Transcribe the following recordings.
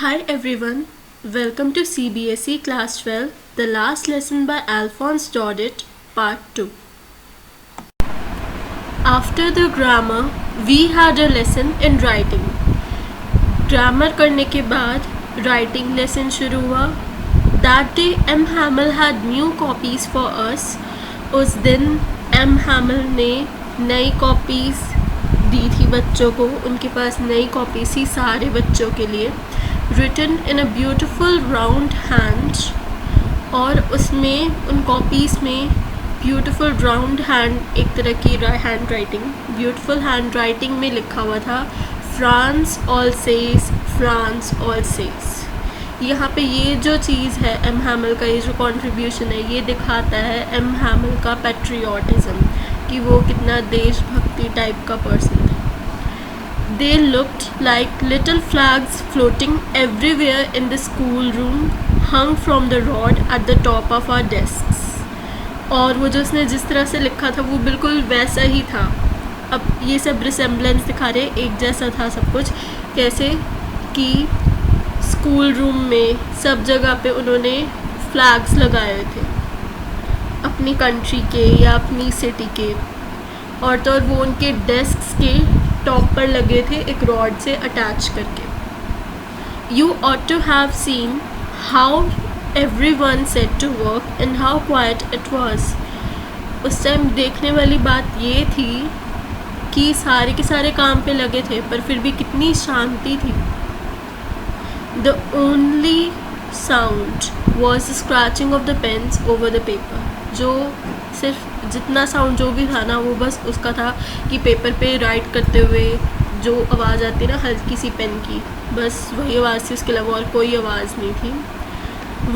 Hi everyone, welcome to CBSE Class 12, the last lesson by Alphonse Daudet, Part 2. After the grammar, we had a lesson in writing. Grammar करने के बाद writing lesson शुरू हुआ. That day M. Hamel had new copies for us. उस दिन M. Hamel ने नई copies दी थी बच्चों को. उनके पास नई copies थी सारे बच्चों के लिए. Written in a beautiful round hand, और उसमें उन कॉपीज़ में ब्यूटीफुल राउंड हैंड एक तरह की hand writing beautiful hand writing में लिखा हुआ था France all says France all says. यहाँ पे ये जो चीज़ है एम हैमल का, ये जो कंट्रीब्यूशन है, ये दिखाता है एम हैमल का पैट्रियोटिज़म कि वो कितना देशभक्ति टाइप का पर्सन है. They looked like little flags floating everywhere in the schoolroom, hung from the rod at the top of our desks. और वो जो उसने जिस तरह से लिखा था वो बिल्कुल वैसा ही था. अब ये सब रिसेम्बलेंस दिखा रहे, एक जैसा था सब कुछ. कैसे कि स्कूल रूम में सब जगह पे उन्होंने फ्लैग्स लगाए हुए थे अपनी कंट्री के या अपनी सिटी के, और तो और वो उनके डेस्क के टॉप पर लगे थे एक रॉड से अटैच करके. You ought to have seen how everyone set to work and how quiet it was. उस टाइम देखने वाली बात ये थी कि सारे के सारे काम पे लगे थे पर फिर भी कितनी शांति थी. The only sound was scratching of the pens over the paper. जो सिर्फ जितना साउंड जो भी था ना वो बस उसका था कि पेपर पे राइट करते हुए जो आवाज़ आती है ना हल्की सी पेन की, बस वही आवाज़ थी. उसके अलावा और कोई आवाज़ नहीं थी.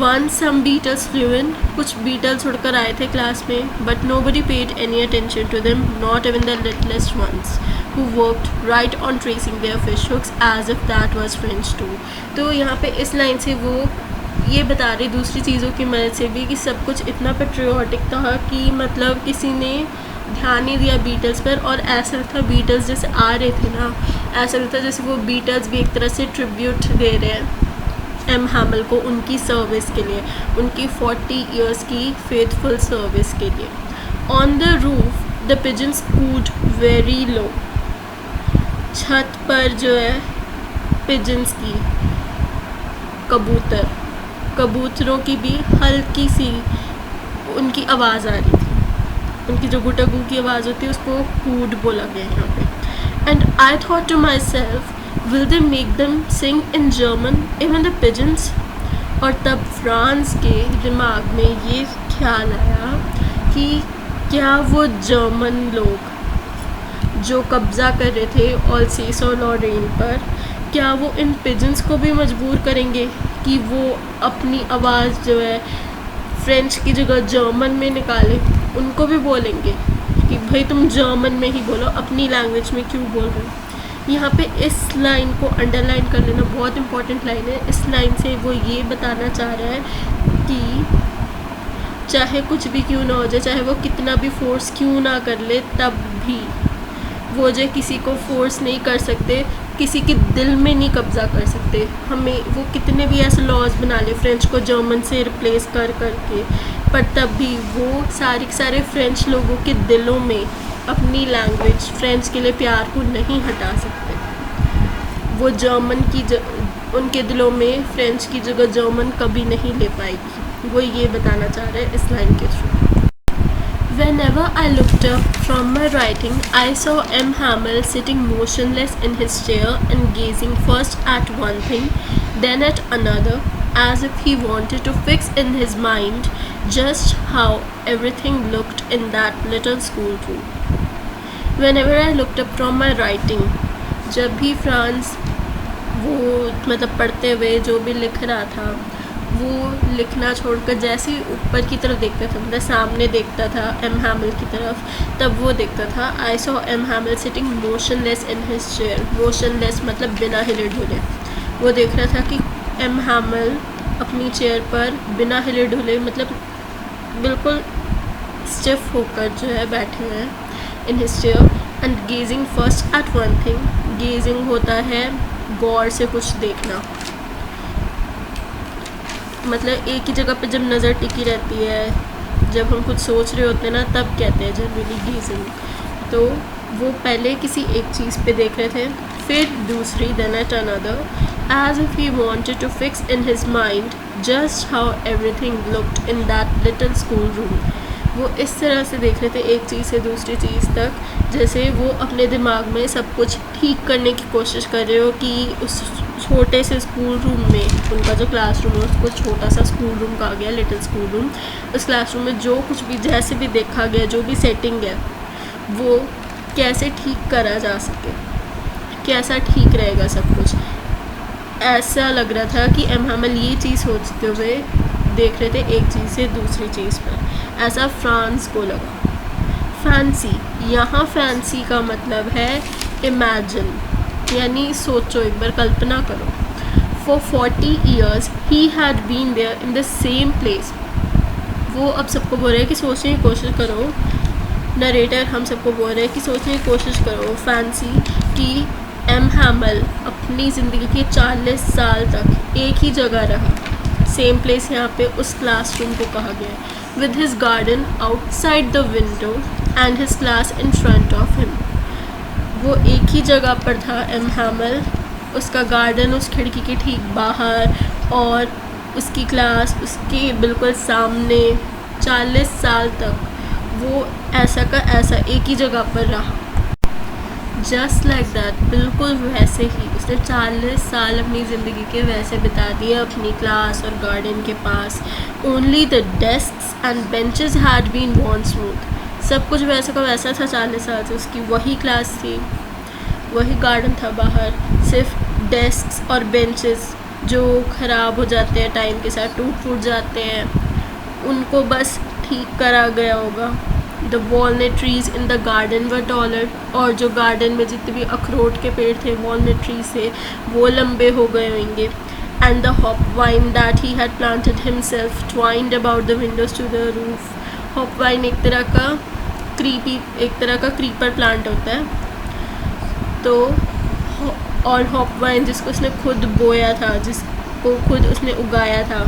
Once some beetles flew in, कुछ बीटल्स उड़कर आए थे क्लास में, but nobody paid any attention to them, not even the littlest ones, who worked right on tracing their fish hooks as if that was French too. तो यहाँ पे इस line से वो ये बता रही दूसरी चीज़ों की मदद से भी कि सब कुछ इतना पेट्रियोटिक था कि मतलब किसी ने ध्यान नहीं दिया बीटल्स पर. और ऐसा लगता बीटल्स जैसे आ रहे थे ना, ऐसा लगता जैसे वो बीटल्स भी एक तरह से ट्रिब्यूट दे रहे हैं एम हैमल को उनकी सर्विस के लिए, उनकी 40 इयर्स की फेथफुल सर्विस के लिए. On the roof the pigeons cooed very low. छत पर जो है पिजन्स की, कबूतरों की भी हल्की सी उनकी आवाज़ आ रही थी. उनकी जो गुटागू की आवाज़ होती है उसको कूड बोला गया यहाँ पे. And I thought to myself, will they make them sing in German even the pigeons. और तब फ्रांस के दिमाग में ये ख्याल आया कि क्या वो जर्मन लोग जो कब्ज़ा कर रहे थे ऑलसेस और लॉरेन पर, क्या वो इन पिजन्स को भी मजबूर करेंगे कि वो अपनी आवाज़ जो है फ्रेंच की जगह जर्मन में निकाले. उनको भी बोलेंगे कि भाई तुम जर्मन में ही बोलो, अपनी लैंग्वेज में क्यों बोल रहे हो. यहाँ पे इस लाइन को अंडरलाइन कर लेना बहुत इंपॉर्टेंट लाइन है. इस लाइन से वो ये बताना चाह रहा है कि चाहे कुछ भी क्यों ना हो जाए, चाहे वो कितना भी फोर्स क्यों ना कर ले, तब भी वो जो किसी को फोर्स नहीं कर सकते, किसी के दिल में नहीं कब्ज़ा कर सकते. हमें वो कितने भी ऐसे लॉज बना ले फ्रेंच को जर्मन से रिप्लेस कर के, पर तब भी वो सारे फ्रेंच लोगों के दिलों में अपनी लैंग्वेज फ्रेंच के लिए प्यार को नहीं हटा सकते. वो जर्मन की उनके दिलों में फ्रेंच की जगह जर्मन कभी नहीं ले पाएगी. वो ये बताना चाह रहे हैं इस लाइन के through. Whenever I looked up from my writing, I saw M. Hamel sitting motionless in his chair and gazing first at one thing, then at another, as if he wanted to fix in his mind just how everything looked in that little schoolroom. Whenever I looked up from my writing, जब भी France वो मतलब पढ़ते हुए जो भी लिख रहा था, वो लिखना छोड़कर जैसे ही ऊपर की तरफ देखता था, मतलब सामने देखता था एम हैमल की तरफ, तब वो देखता था I saw M Hamel sitting motionless in his chair. Motionless मतलब बिना हिले डुले. वो देख रहा था कि एम हैमल अपनी चेयर पर बिना हिले डुले मतलब बिल्कुल स्टिफ होकर जो है बैठे हैं in his chair. And gazing first at one thing. Gazing होता है गौर से कुछ देखना, मतलब एक ही जगह पे जब नज़र टिकी रहती है, जब हम कुछ सोच रहे होते हैं ना, तब कहते हैं जनरली गीजिंग। तो वो पहले किसी एक चीज़ पे देख रहे थे, फिर दूसरी, then at another, as if he wanted to fix in his mind just how everything looked in that little schoolroom. वो इस तरह से देख रहे थे एक चीज़ से दूसरी चीज़ तक, जैसे वो अपने दिमाग में सब कुछ ठीक करने की कोशिश कर रहे हो कि उस छोटे से स्कूल रूम में, उनका जो क्लासरूम है उसको छोटा सा स्कूल रूम कहा गया, लिटिल स्कूल रूम। उस क्लासरूम में जो कुछ भी, जैसे भी देखा गया, जो भी सेटिंग है, वो कैसे ठीक करा जा सके, कैसा ठीक रहेगा सब कुछ। ऐसा लग रहा था कि एम हैमल ये चीज़ सोचते हुए देख रहे थे एक चीज़ से दूसरी चीज़ पर। ऐसा फ्रांस को लगा। फैंसी, यहाँ फैंसी का मतलब है इमेजिन, यानी सोचो, एक बार कल्पना करो। For 40 years he had been there in the same place. वो अब सबको बोल रहे हैं कि सोचने की कोशिश करो, नरेटर हम सबको बोल रहे हैं कि सोचने की कोशिश करो, फैंसी, कि एम हैमल अपनी ज़िंदगी के 40 साल तक एक ही जगह रहा, सेम प्लेस, यहाँ पे उस क्लासरूम को कहा गया है, with his garden outside the window and his class in front of him। वो एक ही जगह पर था एम हैमल, उसका गार्डन उस खिड़की के ठीक बाहर और उसकी क्लास उसके बिल्कुल सामने। 40 साल तक वो ऐसा का ऐसा एक ही जगह पर रहा। जस्ट लाइक दैट, बिल्कुल वैसे ही उसने 40 साल अपनी ज़िंदगी के वैसे बिता दिए अपनी क्लास और गार्डन के पास। Only the desks and benches had been worn smooth. सब कुछ वैसा का वैसा था 40 साल से। उसकी वही क्लास थी, वही गार्डन था बाहर, सिर्फ डेस्क्स और बेंचेस जो ख़राब हो जाते हैं टाइम के साथ, टूट फूट जाते हैं, उनको बस ठीक करा गया होगा। The walnut trees in the garden were taller. और जो गार्डन में जितने भी अखरोट के पेड़ थे वॉलनट ट्री से, वो लंबे हो गए होंगे। And the hop vine that he had planted himself twined about the windows to the roof. Hop vine एक तरह का क्रीपर प्लांट होता है। तो और हॉप वाइन जिसको उसने खुद बोया था, जिसको खुद उसने उगाया था,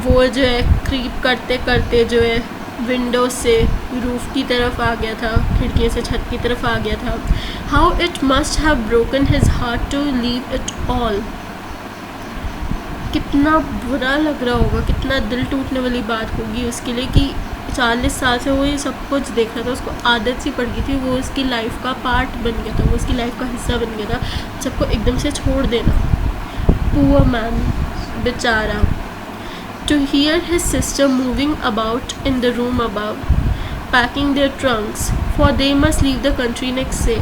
वो जो है क्रीप करते करते जो है विंडो से रूफ़ की तरफ आ गया था, खिड़की से छत की तरफ आ गया था। How it must have broken his heart to leave it all. कितना बुरा लग रहा होगा, कितना दिल टूटने वाली बात होगी उसके लिए कि 40 साल से वो ये सब कुछ देख रहा था, उसको आदत सी पड़ गई थी, वो उसकी लाइफ का पार्ट बन गया था, वो उसकी लाइफ का हिस्सा बन गया था, सबको एकदम से छोड़ देना। पुअर मैन, बेचारा। To hear his sister moving about in the room above, packing their trunks, for they must leave the country next day.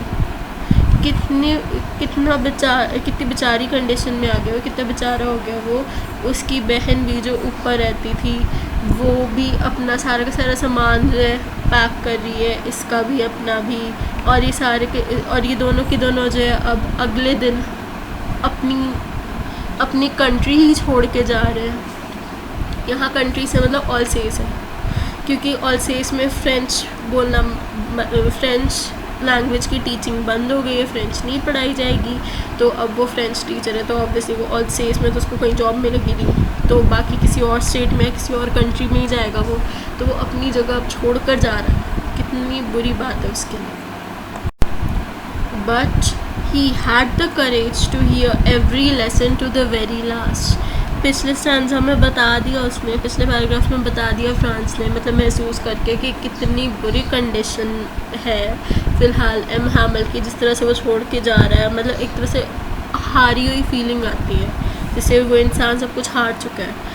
कितनी बेचारी कंडीशन में आ गया वो, कितना बेचारा हो गया वो। उसकी बहन भी जो ऊपर रहती थी, वो भी अपना सारा का सारा सामान जो है पैक कर रही है, इसका भी अपना भी, और ये सारे के और ये दोनों के दोनों जो है अब अगले दिन अपनी कंट्री ही छोड़ के जा रहे हैं। यहाँ कंट्री से मतलब ऑलसेस है, क्योंकि ऑलसेस में फ्रेंच लैंग्वेज की टीचिंग बंद हो गई है, फ्रेंच नहीं पढ़ाई जाएगी। तो अब वो फ्रेंच टीचर है, तो ऑब्वियसली वो ऑलसेस में तो उसको कहीं जॉब मिलेगी नहीं, तो बाकी किसी और स्टेट में, किसी और कंट्री में ही जाएगा वो। तो वो अपनी जगह अब छोड़ कर जा रहा है, कितनी बुरी बात है उसके लिए। But he had the courage to hear every lesson to the very last. पिछले स्टैंजा में बता दिया उसने, पिछले पैराग्राफ में बता दिया फ्रांस ने, मतलब महसूस करके कि कितनी बुरी कंडीशन है फ़िलहाल एम हैमल की, जिस तरह से वो छोड़ के जा रहा है। मतलब एक तरह से हारी हुई फीलिंग आती है, जैसे वो इंसान सब कुछ हार चुका है।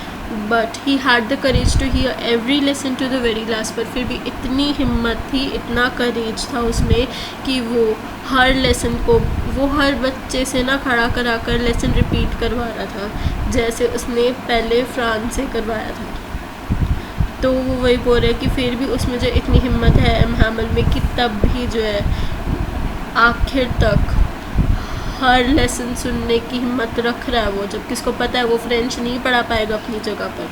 But he had the courage to hear every lesson to the very last. पर फिर भी इतनी हिम्मत थी, इतना करेज था उसमें कि वो हर लेसन को, वो हर बच्चे से ना खड़ा करा कर लेसन रिपीट करवा रहा था, जैसे उसने पहले फ्रांस से करवाया था। तो वो वही बोल रहे कि फिर भी उसमें जो इतनी हिम्मत है एम हैमल में कि तब भी जो है आखिर तक हर लेसन सुनने की हिम्मत रख रहा है वो, जबकि उसको पता है वो फ्रेंच नहीं पढ़ा पाएगा अपनी जगह पर।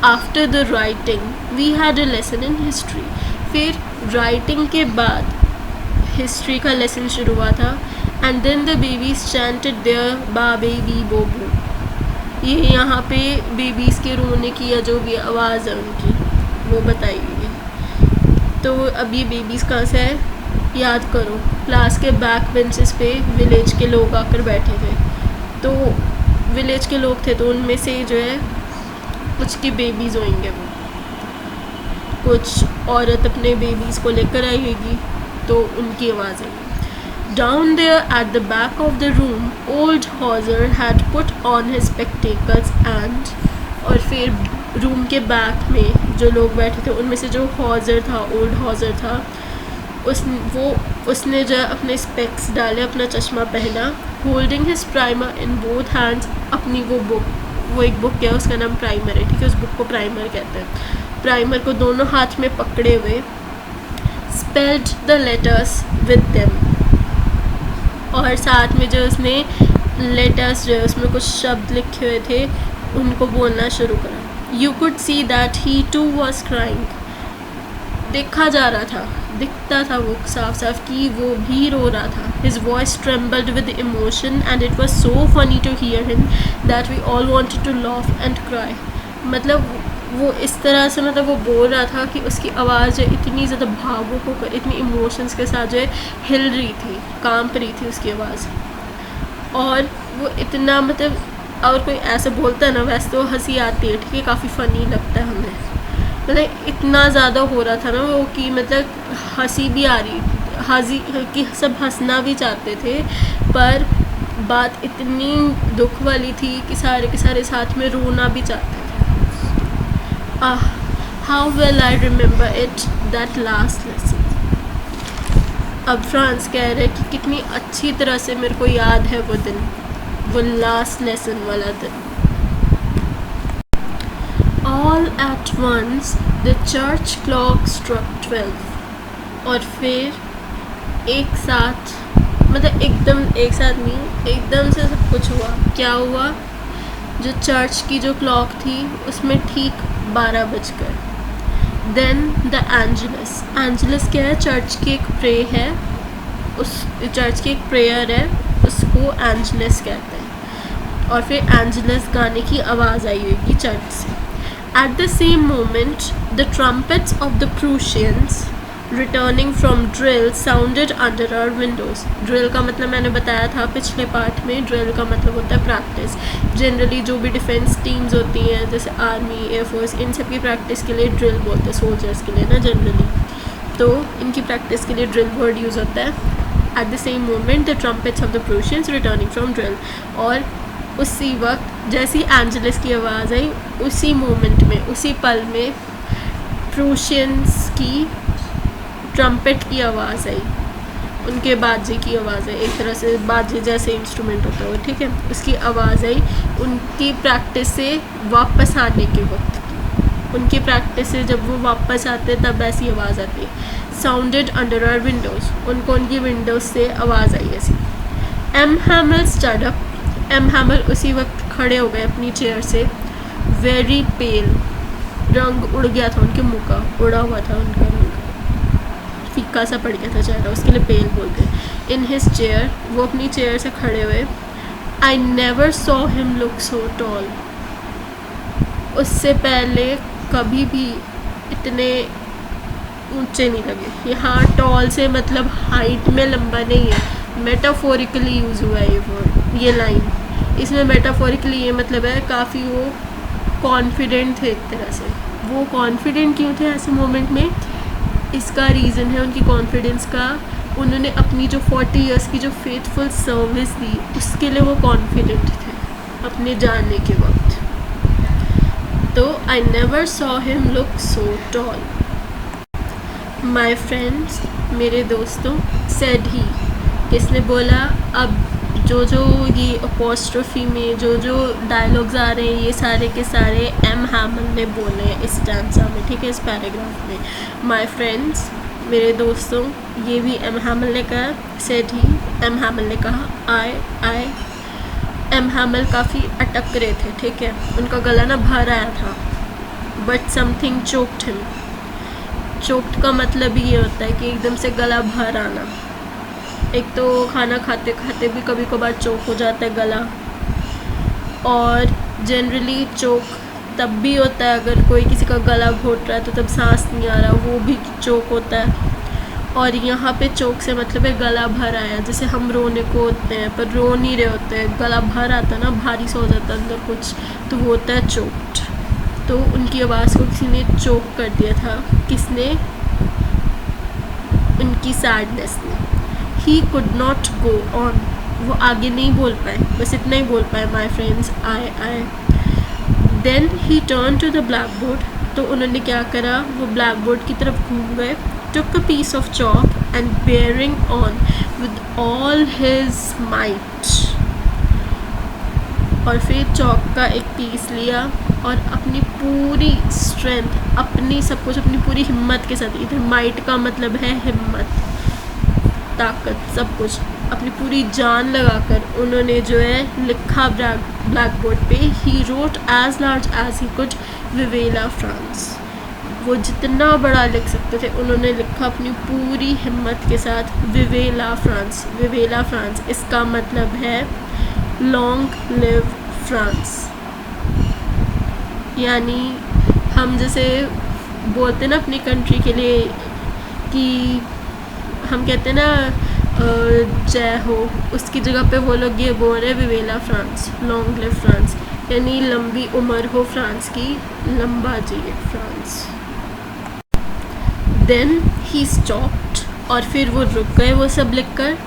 After the writing we had a lesson in history. फिर राइटिंग के बाद हिस्ट्री का लेसन शुरू हुआ था। And then the babies chanted their ba be bi bo bu. ये यहाँ पे बेबीज़ के रोने की या जो भी आवाज़ है उनकी वो बताई हुई है। तो अब ये बेबीज़ कहाँ से है, याद करो क्लास के बैक बेंचेस पे विलेज के लोग आकर बैठे थे। तो विलेज के लोग थे तो उनमें से जो है कुछ की बेबीज़ होंगे, वो कुछ औरत अपने बेबीज़ को लेकर आई होगी तो उनकी आवाज़ आई। Down there at the back of the room, old Hauser had put on his spectacles and और फिर रूम के बैक में जो लोग बैठे थे उनमें से जो हॉजर था, ओल्ड हॉजर था, उसने जो अपने स्पेक्स डाले, अपना चश्मा पहना, holding his primer in both hands, अपनी वो एक बुक क्या है उसका नाम प्राइमर है, ठीक है, उस बुक को प्राइमर कहते हैं। प्राइमर को दोनों हाथ में पकड़े हुए spelled the letters with them, और साथ में जो उसने लेटर्स जो है उसमें कुछ शब्द लिखे हुए थे उनको बोलना शुरू करा। You could see that he too was crying, देखा जा रहा था, दिखता था वो साफ साफ कि वो भी रो रहा था। His voice trembled with emotion and it was so funny to hear him that we all wanted to laugh and cry. मतलब वो इस तरह से मतलब वो बोल रहा था कि उसकी आवाज़ इतनी ज़्यादा भावुक होकर इतनी इमोशंस के साथ जो है हिल रही थी, कांप रही थी उसकी आवाज़। और वो इतना मतलब और कोई ऐसे बोलता है ना वैसे तो हंसी आती है, ठीक है, काफ़ी फ़नी लगता है हमें, मतलब इतना ज़्यादा हो रहा था ना वो कि मतलब हंसी भी आ रही, हंसी कि सब हंसना भी चाहते थे पर बात इतनी दुख वाली थी कि सारे के सारे साथ में रोना भी चाहते थे। How well I remember it, that last lesson. अब फ्रांस कह रहे कि कितनी अच्छी तरह से मेरे को याद है वो दिन, वो लास्ट लेसन वाला दिन। All at once the church clock struck 12, और फिर एक साथ मतलब एकदम एक साथ नहीं, एकदम से सब कुछ हुआ। क्या हुआ, जो चर्च की जो क्लॉक थी उसमें ठीक 12 बज गए। देन द एंजलस क्या है, चर्च की एक प्रे है, उस चर्च की एक प्रेयर है, उसको एंजलस कहते हैं। और फिर एंजलस गाने की आवाज़ आई होगी चर्च से। At the same moment the trumpets of the Prussians returning from drill sounded under our windows. Drill का मतलब मैंने बताया था पिछले पार्ट में, ड्रिल का मतलब होता है प्रैक्टिस। जनरली जो भी डिफेंस टीम्स होती हैं जैसे आर्मी, एयरफोर्स, इन सब की प्रैक्टिस के लिए ड्रिल बोलते हैं, सोल्जर्स के लिए ना जनरली, तो इनकी प्रैक्टिस के लिए ड्रिल वर्ड यूज़ होता है। Eight the same moment the trumpets of the Prussians returning from drill, और उसी वक्त जैसी एंजलस की आवाज़ आई उसी मोमेंट में, उसी पल में प्रूशियंस की ट्रम्पेट की आवाज़ आई, उनके बाजे की आवाज़ आई, एक तरह से बाजे जैसे इंस्ट्रूमेंट होता है वो, ठीक है, उसकी आवाज़ आई उनकी प्रैक्टिस से वापस आने के वक्त। उनकी प्रैक्टिस से जब वो वापस आते तब ऐसी आवाज़ आती है। साउंडेड अंडर आवर विंडोज़, उनको उनकी विंडोज़ से आवाज़ आई ऐसी। M Hamel stood up, M Hamel उसी वक्त खड़े हो गए अपनी चेयर से। वेरी पेल, रंग उड़ गया था उनके मुँह का, उड़ा हुआ था उनका रंग, फीका सा पड़ गया था चेहरा, उसके लिए पेल बोलते हैं। इन हिज चेयर, वो अपनी चेयर से खड़े हुए। I never saw him look so tall, उससे पहले कभी भी इतने ऊंचे नहीं लगे। यहाँ टॉल से मतलब हाइट में लंबा नहीं है, मेटाफोरिकली यूज़ हुआ है ये वर्ड, ये लाइन। इसमें मेटाफोरिकली ये मतलब है काफ़ी वो कॉन्फिडेंट थे एक तरह से। वो कॉन्फिडेंट क्यों थे ऐसे मोमेंट में, इसका रीज़न है उनकी कॉन्फिडेंस का, उन्होंने अपनी जो 40 इयर्स की जो फेथफुल सर्विस दी उसके लिए वो कॉन्फिडेंट थे अपने जाने के वक्त। तो I never saw him look so tall. My friends, मेरे दोस्तों, सेड ही, किसने बोला, अब जो ये अपॉस्ट्रोफी में जो डायलॉग्स आ रहे हैं ये सारे के सारे एम हैमल ने बोले हैं इस स्टैंजा में, ठीक है, इस पैराग्राफ में। माय फ्रेंड्स, मेरे दोस्तों, ये भी एम हैमल ने कहा, सेड ही, एम हैमल ने कहा। आई एम हैमल काफ़ी अटक रहे थे, ठीक है, उनका गला ना भर आया था। But something choked him, choked का मतलब ये होता है कि एकदम से गला भर आना। एक तो खाना खाते खाते भी कभी कभार चोक हो जाता है गला, और जनरली चोक तब भी होता है अगर कोई किसी का गला घोट रहा है तो तब सांस नहीं आ रहा, वो भी चोक होता है। और यहाँ पे चोक से मतलब है गला भर आया, जैसे हम रोने को होते हैं पर रो नहीं रहे होते हैं, गला भर आता है ना, भारी सा हो जाता है अंदर कुछ, तो वो होता है चोक्ड। तो उनकी आवाज़ को किसी ने चोक कर दिया था। किसने? उनकी सैडनेस ने। He could not go on, वो आगे नहीं बोल पाए, बस इतना ही बोल पाए, my friends I. Then he turn to the blackboard, तो उन्होंने क्या करा, वो ब्लैक बोर्ड की तरफ घूम गए। took a piece of chalk and bearing on with all his might, और फिर चौक का एक पीस लिया और अपनी पूरी स्ट्रेंथ, अपनी सब कुछ, अपनी पूरी हिम्मत के साथ, इधर माइट का मतलब है हिम्मत, ताकत, सब कुछ, अपनी पूरी जान लगाकर उन्होंने जो है लिखा ब्लैक बोर्ड पे। He wrote as large as he could vive la France, वो जितना बड़ा लिख सकते थे उन्होंने लिखा अपनी पूरी हिम्मत के साथ, विवेला फ्रांस। विवेला फ्रांस इसका मतलब है लॉन्ग लिव फ्रांस, यानी हम जैसे बोलते हैं ना अपनी कंट्री के लिए कि हम कहते हैं ना जय हो, उसकी जगह पे वो लोग ये बोल रहे विवेला फ्रांस, लॉन्ग लिव फ्रांस, यानी लंबी उम्र हो फ्रांस की, लंबा जिए फ्रांस। देन ही स्टॉप्ड, और फिर वो रुक गए वो सब लिखकर,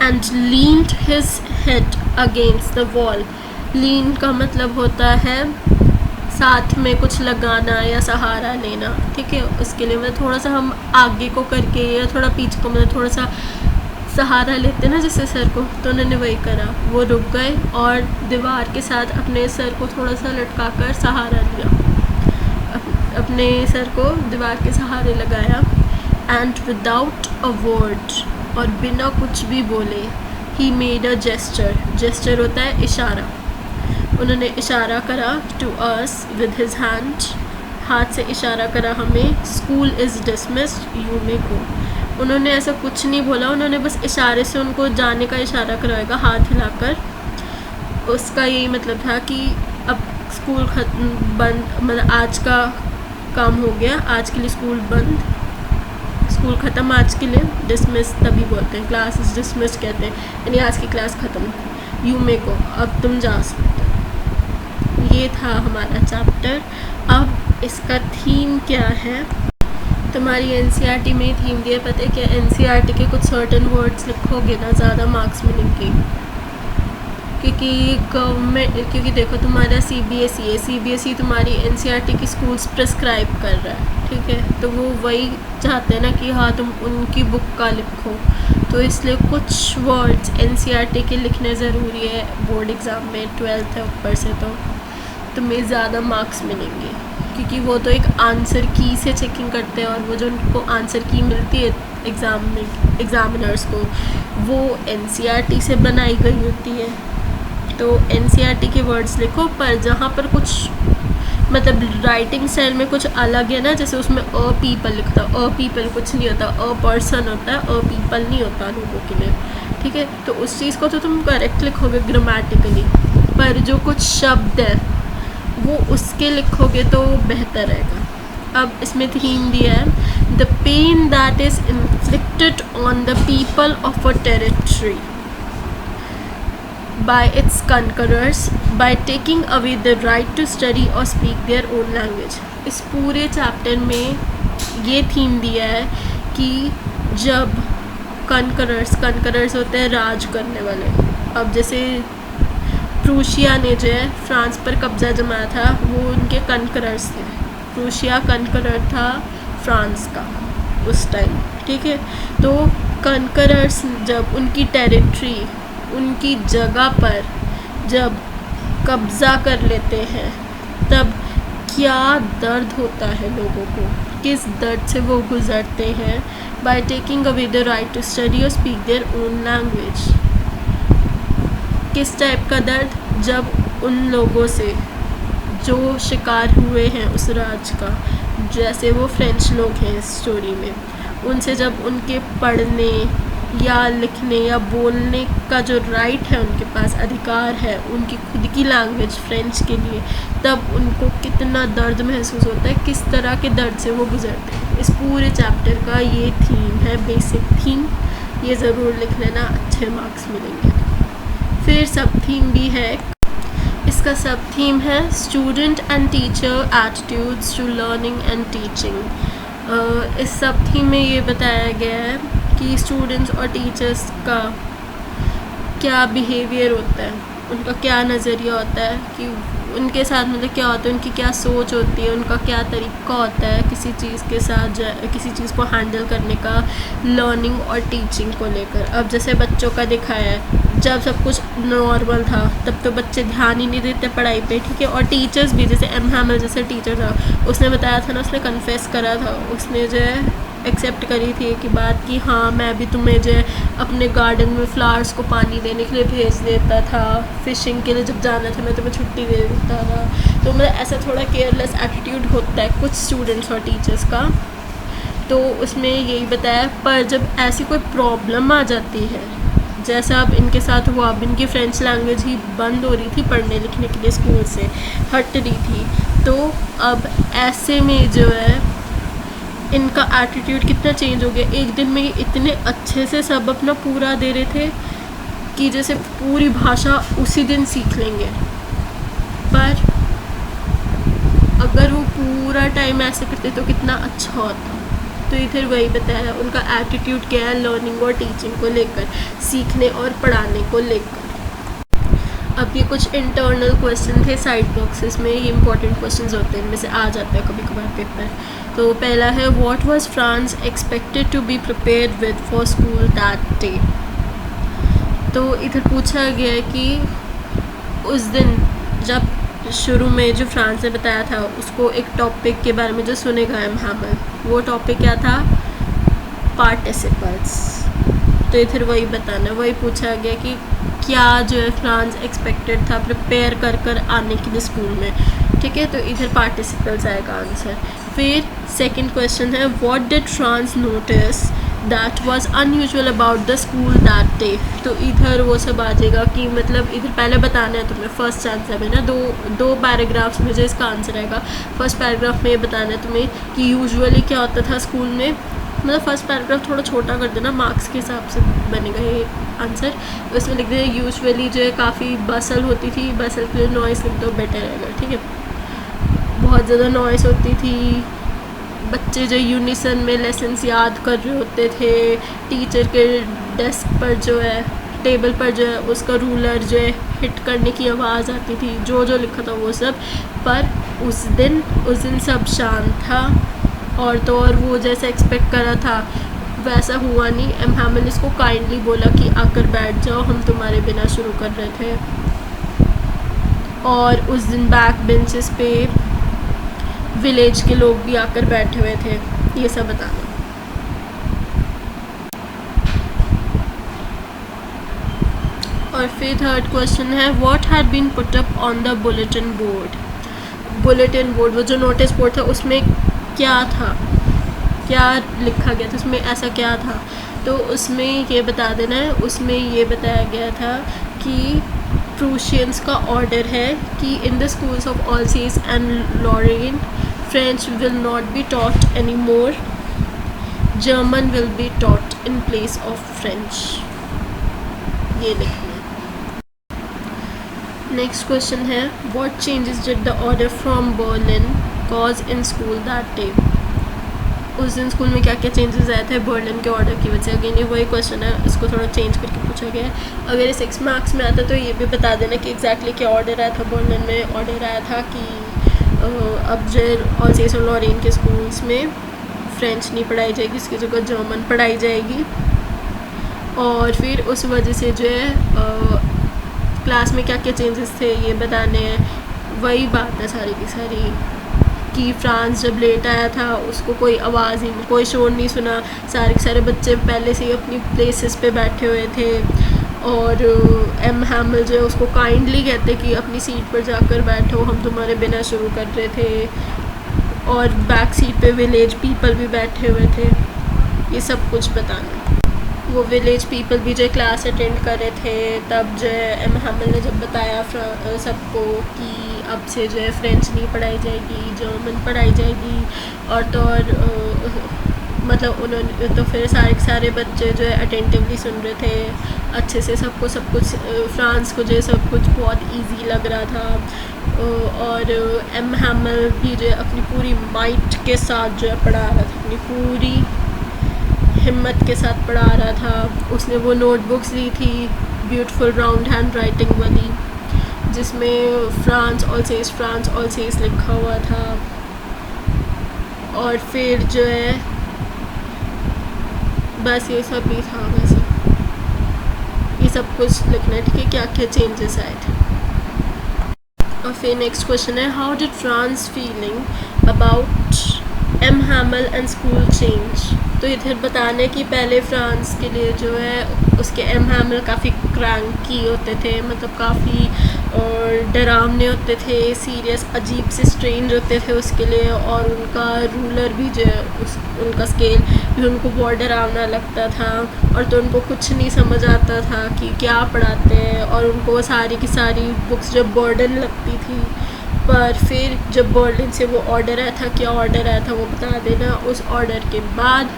and leaned his head against the wall. Lean का मतलब होता है साथ में कुछ लगाना या सहारा लेना, ठीक है, उसके लिए मतलब थोड़ा सा हम आगे को करके या थोड़ा पीछे को, मतलब थोड़ा सा सहारा लेते ना जैसे सर को, तो उन्होंने वही करा, वो रुक गए और दीवार के साथ अपने सर को थोड़ा सा लटका कर सहारा लिया, अपने सर को दीवार के सहारे लगाया। एंड विदाउट अ वर्ड, और बिना कुछ भी बोले, he made a gesture, gesture होता है इशारा, उन्होंने इशारा करा to us with his hand, हाथ से इशारा करा हमें, school is dismissed you may go. उन्होंने ऐसा कुछ नहीं बोला, उन्होंने बस इशारे से उनको जाने का इशारा करवाएगा हाथ हिलाकर। उसका यही मतलब था कि अब स्कूल बंद, मतलब आज का काम हो गया, आज के लिए स्कूल बंद, स्कूल ख़त्म आज के लिए, डिसमिस तभी बोलते हैं, क्लास इज डिसमिस कहते हैं, यानी आज की क्लास ख़त्म, यू मे गो, अब तुम जा सकते हो। ये था हमारा चैप्टर। अब इसका थीम क्या है, तुम्हारी एनसीईआरटी में थीम दिया, पता है क्या, एनसीईआरटी के कुछ सर्टन वर्ड्स लिखोगे ना ज़्यादा मार्क्स मिलेंगे, क्योंकि गवर्नमेंट, क्योंकि देखो तुम्हारा सीबीएसई है, सीबीएसई तुम्हारी एनसीईआरटी की स्कूल्स प्रिस्क्राइब कर रहा है, ठीक है, तो वो वही चाहते हैं ना कि हाँ तुम उनकी बुक का लिखो, तो इसलिए कुछ वर्ड्स एनसीईआरटी के लिखने ज़रूरी है बोर्ड एग्ज़ाम में, 12th है ऊपर से, तो तुम्हें ज़्यादा मार्क्स मिलेंगे, क्योंकि वो तो एक आंसर की से चेकिंग करते हैं, और वो जो उनको आंसर की मिलती है एग्ज़ाम में एग्ज़ामिनर्स को, वो एनसीईआरटी से बनाई गई होती है। तो एनसीईआरटी के वर्ड्स लिखो, पर जहाँ पर कुछ मतलब राइटिंग स्टाइल में कुछ अलग है ना, जैसे उसमें अ पीपल लिखता है, अ पीपल कुछ नहीं होता, अ पर्सन होता है, अ पीपल नहीं होता लोगों के लिए, ठीक है, तो उस चीज़ को तो तुम करेक्ट लिखोगे ग्रामेटिकली, पर जो कुछ शब्द है वो उसके लिखोगे तो बेहतर रहेगा। अब इसमें थीम दिया है, the pain that is inflicted on the people of a territory by its conquerors by taking away the right to study or speak their own language। इस पूरे चैप्टर में ये थीम दिया है कि जब कंकरर्स होते हैं राज करने वाले, अब जैसे प्रूशिया ने जो है फ्रांस पर कब्जा जमाया था, वो उनके कंकरर्स थे, प्रूशिया कंकरर था फ्रांस का उस टाइम, ठीक है, तो कंकरर्स जब उनकी टेरिटरी, उनकी जगह पर जब कब्ज़ा कर लेते हैं, तब क्या दर्द होता है लोगों को, किस दर्द से वो गुज़रते हैं। By taking away the right to study और स्पीक देयर ओन लैंग्वेज, किस टाइप का दर्द, जब उन लोगों से जो शिकार हुए हैं उस राज का, जैसे वो फ्रेंच लोग हैं इस स्टोरी में, उनसे जब उनके पढ़ने, या लिखने या बोलने का जो राइट है, उनके पास अधिकार है उनकी खुद की लैंग्वेज फ्रेंच के लिए, तब उनको कितना दर्द महसूस होता है, किस तरह के दर्द से वो गुजरते हैं। इस पूरे चैप्टर का ये थीम है, बेसिक थीम। ये ज़रूर लिख लेना, अच्छे मार्क्स मिलेंगे। फिर सब थीम भी है। इसका सब थीम है student and teacher attitudes to learning and teaching. इस सब थीम में ये बताया गया है कि स्टूडेंट्स और टीचर्स का क्या बिहेवियर होता है, उनका क्या नज़रिया होता है, कि उनके साथ मतलब क्या होता है, उनकी क्या सोच होती है, उनका क्या तरीका होता है किसी चीज़ के साथ किसी चीज़ को हैंडल करने का, लर्निंग और टीचिंग को लेकर। अब जैसे बच्चों का दिखाया है, जब सब कुछ नॉर्मल था तब तो बच्चे ध्यान ही नहीं देते पढ़ाई पे, ठीक है। और टीचर्स भी, जैसे एम हैमल जैसे टीचर था, उसने बताया था ना, उसने कन्फेस करा था, उसने जो है एक्सेप्ट करी थी कि बात कि हाँ मैं भी तुम्हें जो है अपने गार्डन में फ्लावर्स को पानी देने के लिए भेज देता था, फ़िशिंग के लिए जब जाना था मैं तुम्हें छुट्टी दे देता था। तो मतलब ऐसा थोड़ा केयरलेस एटीट्यूड होता है कुछ स्टूडेंट्स और टीचर्स का। तो उसमें यही बताया, पर जब ऐसी कोई प्रॉब्लम आ जाती है, जैसा अब इनके साथ हुआ, अब इनकी फ्रेंच लैंग्वेज ही बंद हो रही थी पढ़ने लिखने के लिए, स्कूल से हट रही थी, तो अब ऐसे में जो है इनका एटीट्यूड कितना चेंज हो गया। एक दिन में इतने अच्छे से सब अपना पूरा दे रहे थे कि जैसे पूरी भाषा उसी दिन सीख लेंगे, पर अगर वो पूरा टाइम ऐसे करते तो कितना अच्छा होता। तो इधर वही बताया उनका एटीट्यूड क्या है लर्निंग और टीचिंग को लेकर, सीखने और पढ़ाने को लेकर। अब ये कुछ इंटरनल क्वेश्चन थे साइड बॉक्सेस में, ये इंपॉर्टेंट क्वेश्चंस होते हैं, इनमें से आ जाता है कभी कभार पेपर। तो पहला है, what was Franz expected to be prepared with for school that day. तो इधर पूछा गया है कि उस दिन जब शुरू में जो फ्रांस ने बताया था उसको एक टॉपिक के बारे में जो सुनेगा एम हैमल, वो टॉपिक क्या था, पार्टिसिपल्स। तो इधर वही बताना, वही पूछा गया कि क्या जो है फ्रांस एक्सपेक्टेड था प्रिपेयर कर कर आने के लिए स्कूल में, ठीक है। तो इधर पार्टिसिपल्स आएगा आंसर। फिर सेकंड क्वेश्चन है, what did France notice that was unusual about the school that day. तो इधर वो सब आ जाएगा कि मतलब इधर पहले बताना है तुम्हें, फर्स्ट आंसर में ना दो पैराग्राफ्स में जो इसका आंसर आएगा। फर्स्ट पैराग्राफ में ये बताना है तुम्हें कि यूजुअली क्या होता था स्कूल में, मतलब फर्स्ट पैराग्राफ थोड़ा छोटा कर देना, मार्क्स के हिसाब से बनेगा ये आंसर। उसमें लिख देना यूजुअली जो है काफ़ी बसल होती थी, बसल के लिए नॉइस लिख दो, बेटर रहेगा, ठीक है। बहुत ज़्यादा नॉइस होती थी, बच्चे जो यूनिसन में लेसन्स याद कर रहे होते थे, टीचर के डेस्क पर जो है, टेबल पर जो है उसका रूलर जो है हिट करने की आवाज़ आती थी, जो जो लिखा था वो सब। पर उस दिन सब शांत था, और तो और वो जैसे एक्सपेक्ट करा था वैसा हुआ नहीं। एम हैमल इसको काइंडली बोला कि आकर बैठ जाओ, हम तुम्हारे बिना शुरू कर रहे थे। और उस दिन बैक बेंचेस पे विलेज के लोग भी आकर बैठे हुए थे, ये सब बताना। और फिर थर्ड क्वेश्चन है, what had been put up on the bulletin board. Bulletin board, वो जो नोटिस बोर्ड था उसमें क्या था, क्या लिखा गया था उसमें, ऐसा क्या था। तो उसमें ये बता देना है, उसमें ये बताया गया था कि प्रूशियंस का ऑर्डर है कि in the schools of Alsace and Lorraine French will not be taught any more, German will be taught in place of French, ये लिखना। नेक्स्ट क्वेश्चन है, what changes did the order from Berlin cause in school that day. उस दिन school में क्या क्या changes आए थे बर्लिन के ऑर्डर की वजह से। अगेन ये वही क्वेश्चन है, इसको थोड़ा चेंज करके पूछा गया है। अगर ये 6 मार्क्स में आता तो ये भी बता देना कि एग्जैक्टली क्या ऑर्डर आया था। बर्लिन में ऑर्डर आया था कि अब जो ऑल्सेस और लॉरेन के स्कूल्स में फ्रेंच नहीं पढ़ाई जाएगी, इसकी जगह जर्मन पढ़ाई जाएगी। और फिर उस वजह से जो है क्लास में क्या क्या चेंजेस थे ये बताने हैं। वही बात है सारी की सारी कि फ्रांस जब लेट आया था उसको कोई आवाज़ ही, कोई शोर नहीं सुना, सारे के सारे बच्चे पहले से ही अपनी प्लेसेस पे बैठे हुए थे। और एम हैमल जो है उसको काइंडली कहते कि अपनी सीट पर जाकर बैठो, हम तुम्हारे बिना शुरू कर रहे थे। और बैक सीट पे विलेज पीपल भी बैठे हुए थे, ये सब कुछ बताना। वो विलेज पीपल भी जो क्लास अटेंड कर रहे थे, तब जो है एम हैमल ने जब बताया सबको कि अब से जो है फ्रेंच नहीं पढ़ाई जाएगी, जर्मन पढ़ाई जाएगी, और तो और मतलब उन्होंने तो फिर सारे बच्चे जो है अटेंटिवली सुन रहे थे अच्छे से, सबको सब कुछ फ्रांस को जो है सब कुछ बहुत इजी लग रहा था। और एम हैमल भी जो है अपनी पूरी माइट के साथ जो है पढ़ा रहा था, अपनी पूरी हिम्मत के साथ पढ़ा रहा था। उसने वो नोटबुक्स ली थी ब्यूटीफुल राउंड हैंड राइटिंग वाली, जिसमें फ्रांस ऑलसेस लिखा हुआ था। और फिर जो है बस ये सब भी था, वैसे ये सब कुछ लिखना है, ठीक है, क्या क्या चेंजेस आए थे। और फिर नेक्स्ट क्वेश्चन है, how did Franz feeling about M Hamel and school change. तो इधर बताने कि पहले फ्रांस के लिए जो है उसके एम हैमल काफ़ी क्रैंकी होते थे, मतलब काफ़ी डरावने होते थे, सीरियस अजीब से स्ट्रेंज होते थे उसके लिए। और उनका रूलर भी जो है उनका स्केल भी उनको बहुत डरावना लगता था, और तो उनको कुछ नहीं समझ आता था कि क्या पढ़ाते हैं, और उनको वो सारी की सारी बुक्स जब बर्डन लगती थी। पर फिर जब बर्लिन से वो ऑर्डर आया था, क्या ऑर्डर आया था वो बता देना। उस ऑर्डर के बाद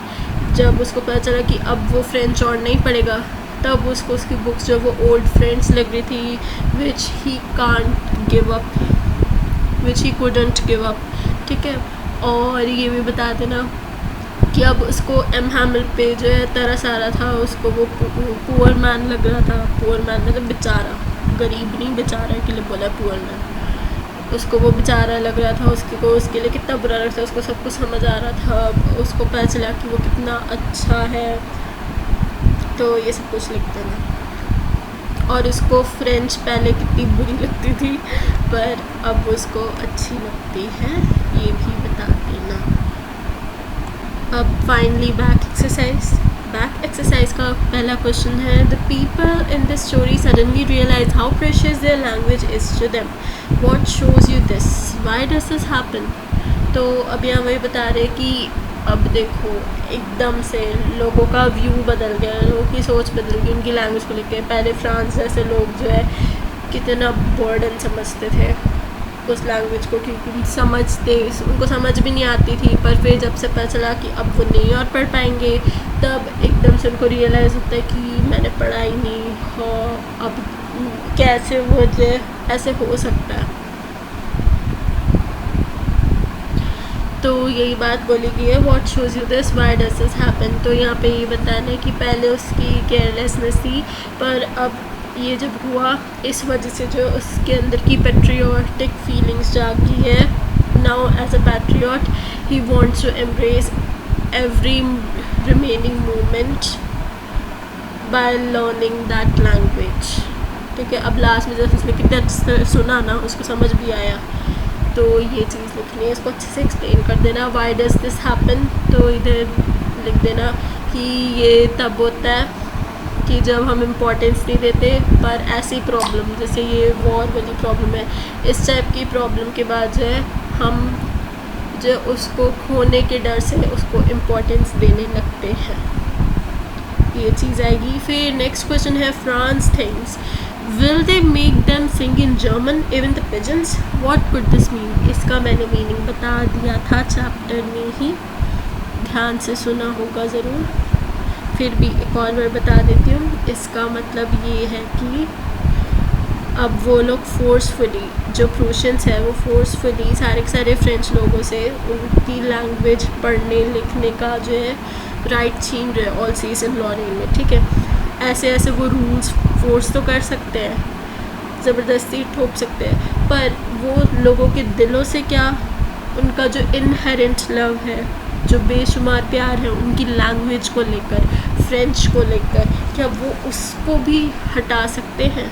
जब उसको पता चला कि अब वो फ्रेंच और नहीं पढ़ेगा, तब उसको उसकी बुक्स जो वो ओल्ड फ्रेंड्स लग रही थी, which he can't give up, which he couldn't give up, ठीक है। और ये भी बता देना कि अब उसको एम हैमल पे जो है तरस आ रहा था, उसको वो पुअर मैन लग रहा था। पुअर मैन मतलब बेचारा, गरीब नहीं, बेचारा के लिए बोला पुअर मैन। उसको वो बेचारा लग रहा था, उसके लिए कितना बुरा लगता था, उसको सब कुछ समझ आ रहा था, उसको पता चला कि वो कितना अच्छा है। तो ये सब कुछ लिखते हैं। और उसको फ्रेंच पहले कितनी बुरी लगती थी, पर अब उसको अच्छी लगती है, ये भी बता देना। अब फाइनली बैक एक्सरसाइज का पहला क्वेश्चन है, the people in this story suddenly realise how precious their language is to them, what shows you this, why does this happen. तो अब यहाँ वही बता रहे कि अब देखो एकदम से लोगों का व्यू बदल गया, लोगों की सोच बदल गई उनकी लैंग्वेज को लेकर। पहले फ्रांस जैसे लोग जो है कितना बर्डन समझते थे उस लैंग्वेज को, क्योंकि उनको समझ भी नहीं आती थी। पर फिर जब से पता चला कि अब वो नहीं और पढ़ पाएंगे, तब एकदम से उनको रियलाइज़ होता है कि मैंने पढ़ा ही नहीं हो, अब कैसे वो जो ऐसे हो सकता है। तो यही बात बोली गई है, what shows you this, why does this happen. तो यहाँ पे ये बताना है कि पहले उसकी केयरलेसनेस थी, पर अब ये जब हुआ इस वजह से जो उसके अंदर की पेट्रियोटिक फीलिंग्स जागी है। Now as a patriot he wants to embrace every remaining moment by learning that language, ठीक है। अब लास्ट में जब उसने कितना अच्छे सुना ना, उसको समझ भी आया, तो ये चीज़ लिखनी है, इसको अच्छे से एक्सप्लेन कर देना। व्हाई डज दिस हैपन, तो इधर लिख देना कि ये तब होता है कि जब हम इम्पोर्टेंस नहीं देते, पर ऐसी प्रॉब्लम जैसे ये वॉर वाली प्रॉब्लम है, इस टाइप की प्रॉब्लम के बाद जो है हम जो उसको खोने के डर से उसको इम्पोर्टेंस देने लगते हैं, ये चीज़ आएगी। फिर नेक्स्ट क्वेश्चन है, Franz thinks will they make them sing in German even the pigeons, what could this mean. इसका मैंने मीनिंग बता दिया था चैप्टर में ही, ध्यान से सुना होगा ज़रूर, फिर भी एक और बार बता देती हूँ। इसका मतलब ये है कि अब वो लोग फोर्सफुली, जो प्रूशियंस है वो फोर्सफुली सारे के सारे फ्रेंच लोगों से उनकी लैंग्वेज पढ़ने लिखने का जो है राइट छीन रहे ऑलसेस इन लॉरेन में, ठीक है। ऐसे वो रूल्स फोर्स तो कर सकते हैं, ज़बरदस्ती ठोक सकते हैं, पर वो लोगों के दिलों से क्या, उनका जो इनहेरेंट लव है, जो बेशुमार प्यार है उनकी लैंग्वेज को लेकर, फ्रेंच को लेकर, क्या वो उसको भी हटा सकते हैं,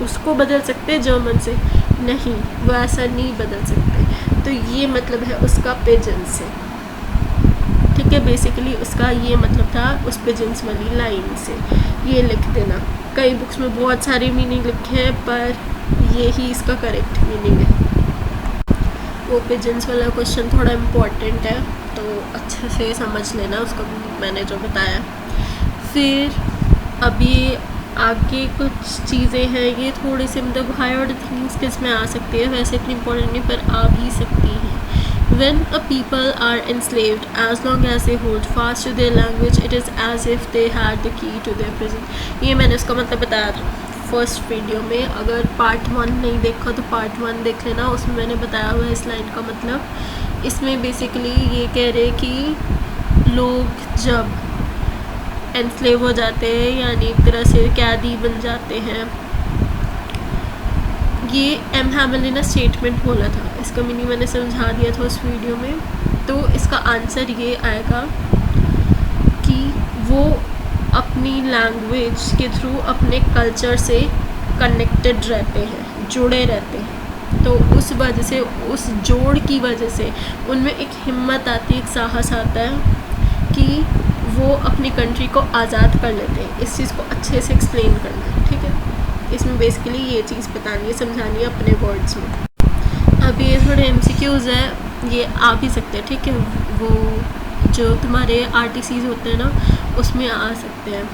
उसको बदल सकते हैं जर्मन से? नहीं, वो ऐसा नहीं बदल सकते। तो ये मतलब है उसका पिजन से, ठीक है। बेसिकली उसका ये मतलब था उस पिजन्स वाली लाइन से, ये लिख देना। कई बुक्स में बहुत सारे मीनिंग लिखे हैं, पर ये ही इसका करेक्ट मीनिंग है। वो पिजन्स वाला क्वेश्चन थोड़ा इम्पोर्टेंट है, तो अच्छे से समझ लेना उसको मैंने जो बताया। फिर अब ये आगे कुछ चीज़ें हैं, ये थोड़े से मतलब हायर ऑर्डर थिंग्स किस में आ सकती है, वैसे इतनी इंपॉर्टेंट नहीं पर आ भी सकती हैं. When a people are enslaved, as long as they hold fast to their language, it is as if they had the key to their prison. ये मैंने उसका मतलब बताया था फर्स्ट वीडियो में. अगर पार्ट 1 नहीं देखा तो पार्ट 1 देख लेना, उसमें मैंने बताया हुआ है इस लाइन का मतलब. इसमें बेसिकली ये कह रहे कि लोग जब एनस्लेव हो जाते हैं यानी एक तरह से कैदी बन जाते हैं. ये एम हैमल ने ना स्टेटमेंट बोला था, इसका मीनिंग मैंने समझा दिया था उस वीडियो में. तो इसका आंसर ये आएगा कि वो अपनी लैंग्वेज के थ्रू अपने कल्चर से कनेक्टेड रहते हैं, जुड़े रहते हैं. तो उस वजह से, उस जोड़ की वजह से उनमें एक हिम्मत आती है, एक साहस आता है कि वो अपनी कंट्री को आज़ाद कर लेते हैं. इस चीज़ को अच्छे से एक्सप्लेन करना है, ठीक है. इसमें बेसिकली ये चीज़ बतानी है, समझानी है अपने वर्ड्स में. अब ये थोड़े एमसीक्यूज़ हैं, ये आ भी सकते हैं, ठीक है. वो जो तुम्हारे आरटीसीज होते हैं ना उसमें आ सकते हैं.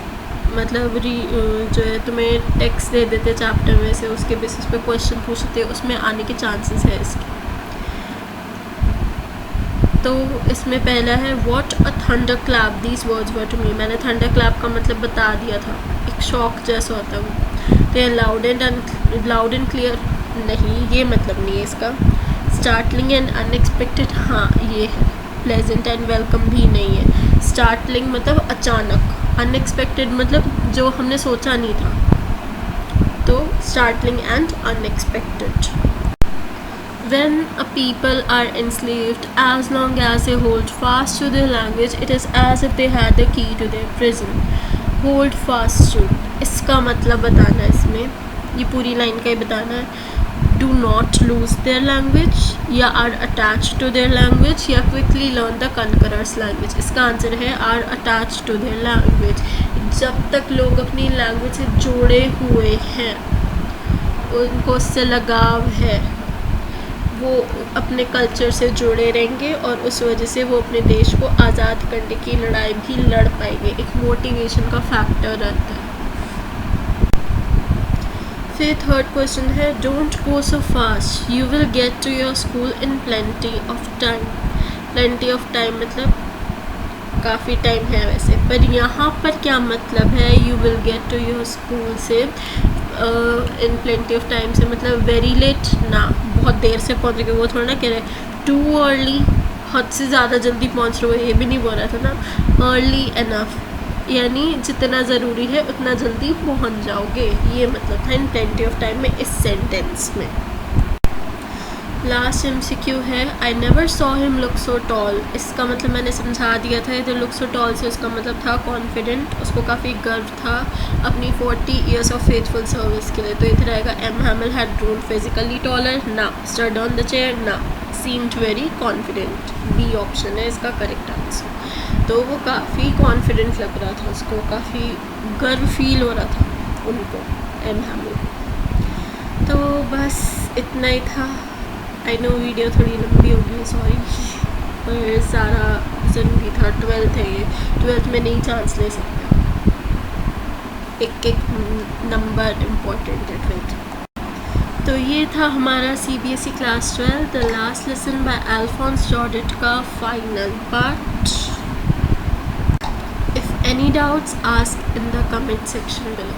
मतलब जो है तुम्हें टेक्स्ट दे देते चैप्टर में से, उसके बेसिस पे क्वेश्चन पूछते हैं, उसमें आने के चांसेस है इसके. तो इसमें पहला है what a thunderclap these words were to me. मैंने थंडर क्लैप का मतलब बता दिया था, एक शॉक जैसा होता है वो. तो लाउड एंड क्लियर नहीं, ये मतलब नहीं है इसका. स्टार्टलिंग एंड अनएक्सपेक्टेड, हाँ ये है. प्लेजेंट एंड वेलकम भी नहीं है. स्टार्टलिंग मतलब अचानक, अनएक्सपेक्टेड मतलब जो हमने सोचा नहीं था. तो startling and unexpected. When a people are enslaved, as long as they hold fast to their language, it is as if they had the key to their prison. Hold fast to, इसका मतलब बताना है इसमें, ये पूरी line का ही बताना है. Do not lose their language, या are attached to their language, या quickly learn the conqueror's language. इसका आंसर है are attached to their language. जब तक लोग अपनी लैंग्वेज से जुड़े हुए हैं, उनको उससे लगाव है, वो अपने कल्चर से जुड़े रहेंगे और उस वजह से वो अपने देश को आज़ाद करने की लड़ाई भी लड़ पाएंगे. एक मोटिवेशन का फैक्टर रहता है. फिर थर्ड क्वेश्चन है don't go so fast, you will get to your school in plenty of time. Plenty of time मतलब काफ़ी टाइम है वैसे, पर यहाँ पर क्या मतलब है you will get to your school से इन प्लेंटी ऑफ टाइम से मतलब वेरी लेट ना, बहुत देर से पहुँच रहे. वो थोड़ा ना कह रहे टू अर्ली, हद से ज़्यादा जल्दी पहुँच रहे हो, ये भी नहीं बोल रहा था ना. अर्ली एनफ यानी जितना ज़रूरी है उतना जल्दी पहुँच जाओगे, ये मतलब था इन प्लेंटी ऑफ टाइम में इस सेंटेंस में. लास्ट MCQ है I never saw him look so tall. इसका मतलब मैंने समझा दिया था. इधर लुक सो टॉल से उसका मतलब था कॉन्फिडेंट, उसको काफ़ी गर्व था अपनी 40 years ऑफ फेथफुल सर्विस के लिए. तो इधर आएगा M Hamel had grown physically taller, ना. स्टड ऑन द चेयर, ना. Seemed very confident, B option है इसका करेक्ट आंसर. तो वो काफ़ी कॉन्फिडेंट लग रहा था, उसको काफ़ी गर्व फील हो रहा था उनको, एम हैमल. तो बस इतना ही था. आई नो वीडियो थोड़ी लंबी होगी, सॉरी, पर सारा ज़रूरी था. 12th है ये, 12th में नहीं चांस ले सकते, एक एक नंबर इम्पोर्टेंट है 12th. तो ये था हमारा CBSE class 12 the last lesson by Alphonse जॉर्डेट का final part. If any doubts ask in the comment section below.